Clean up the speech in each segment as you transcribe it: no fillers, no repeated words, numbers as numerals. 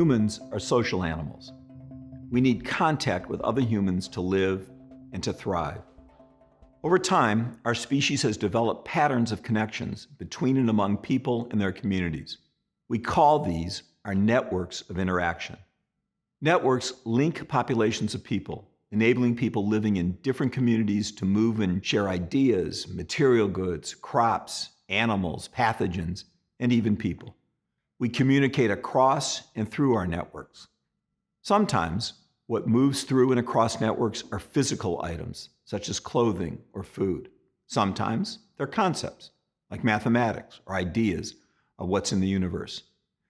Humans are social animals. We need contact with other humans to live and to thrive. Over time, our species has developed patterns of connections between and among people and their communities. We call these our networks of interaction. Networks link populations of people, enabling people living in different communities to move and share ideas, material goods, crops, animals, pathogens, and even people. We communicate across and through our networks. Sometimes, what moves through and across networks are physical items, such as clothing or food. Sometimes, they're concepts, like mathematics or ideas of what's in the universe.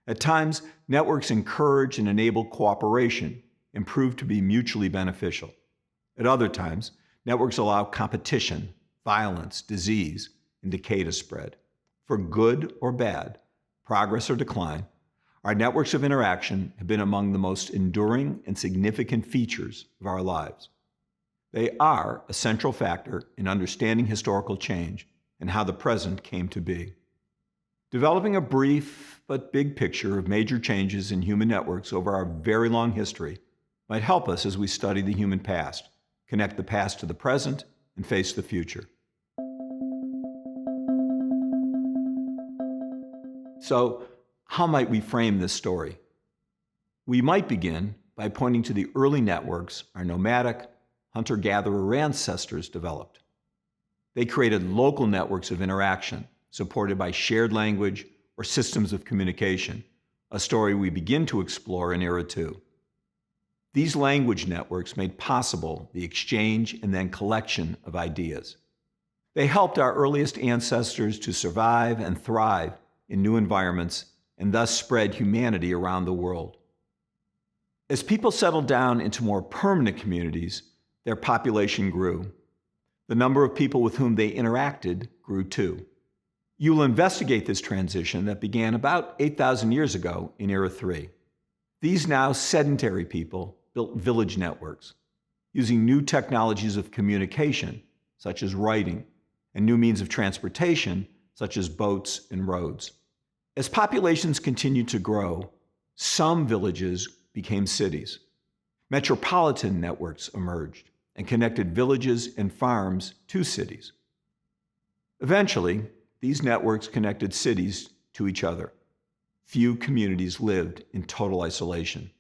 At times, networks encourage and enable cooperation and prove to be mutually beneficial. At other times, networks allow competition, violence, disease, and decay to spread. For good or bad, progress or decline, our networks of interaction have been among the most enduring and significant features of our lives. They are a central factor in understanding historical change and how the present came to be. Developing a brief but big picture of major changes in human networks over our very long history might help us as we study the human past, connect the past to the present, and face the future. So, how might we frame this story? We might begin by pointing to the early networks our nomadic, hunter-gatherer ancestors developed. They created local networks of interaction, supported by shared language or systems of communication, a story we begin to explore in Era 2. These language networks made possible the exchange and then collection of ideas. They helped our earliest ancestors to survive and thrive in new environments and thus spread humanity around the world. As people settled down into more permanent communities, their population grew. The number of people with whom they interacted grew too. You will investigate this transition that began about 8,000 years ago in Era 3. These now sedentary people built village networks, using new technologies of communication, such as writing, and new means of transportation, such as boats and roads. As populations continued to grow, some villages became cities. Metropolitan networks emerged and connected villages and farms to cities. Eventually, these networks connected cities to each other. Few communities lived in total isolation.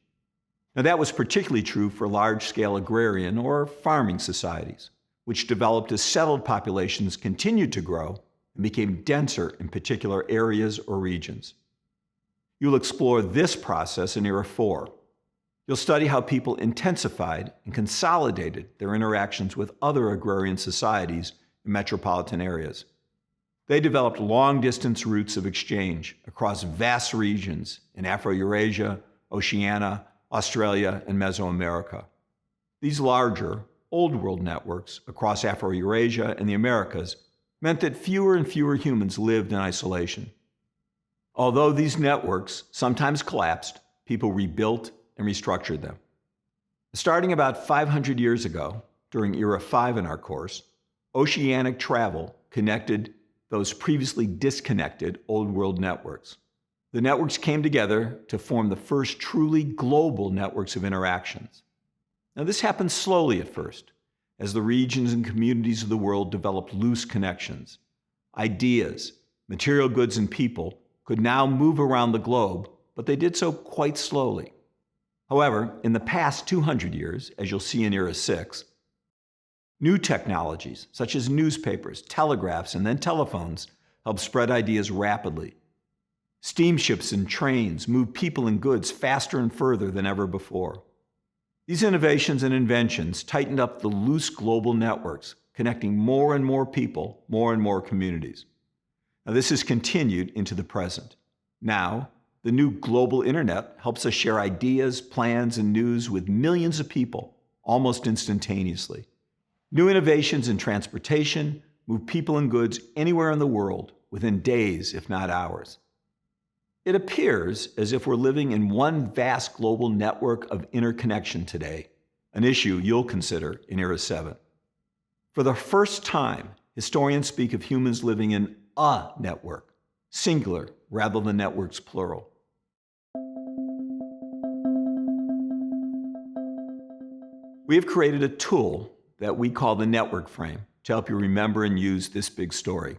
Now, that was particularly true for large-scale agrarian or farming societies, which developed as settled populations continued to grow and became denser in particular areas or regions. You'll explore this process in Era 4. You'll study how people intensified and consolidated their interactions with other agrarian societies in metropolitan areas. They developed long-distance routes of exchange across vast regions in Afro-Eurasia, Oceania, Australia, and Mesoamerica. These larger, Old World networks across Afro-Eurasia and the Americas meant that fewer and fewer humans lived in isolation. Although these networks sometimes collapsed, people rebuilt and restructured them. Starting about 500 years ago, during Era 5 in our course, oceanic travel connected those previously disconnected Old World networks. The networks came together to form the first truly global networks of interactions. Now, this happened slowly at first, as the regions and communities of the world developed loose connections. Ideas, material goods, and people could now move around the globe, but they did so quite slowly. However, in the past 200 years, as you'll see in Era 6, new technologies, such as newspapers, telegraphs, and then telephones, helped spread ideas rapidly. Steamships and trains moved people and goods faster and further than ever before. These innovations and inventions tightened up the loose global networks, connecting more and more people, more and more communities. Now, this has continued into the present. Now, the new global internet helps us share ideas, plans, and news with millions of people almost instantaneously. New innovations in transportation move people and goods anywhere in the world within days, if not hours. It appears as if we're living in one vast global network of interconnection today, an issue you'll consider in Era 7. For the first time, historians speak of humans living in a network, singular rather than networks plural. We have created a tool that we call the network frame to help you remember and use this big story.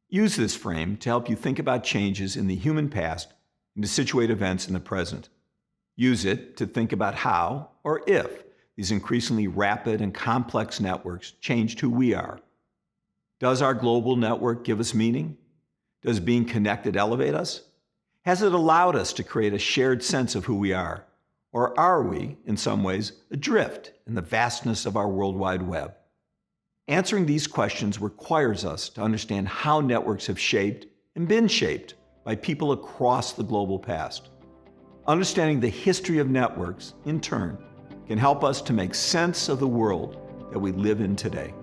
Use this frame to help you think about changes in the human past and to situate events in the present. Use it to think about how or if these increasingly rapid and complex networks changed who we are. Does our global network give us meaning? Does being connected elevate us? Has it allowed us to create a shared sense of who we are? Or are we, in some ways, adrift in the vastness of our World Wide Web? Answering these questions requires us to understand how networks have shaped and been shaped by people across the global past. Understanding the history of networks, in turn, can help us to make sense of the world that we live in today.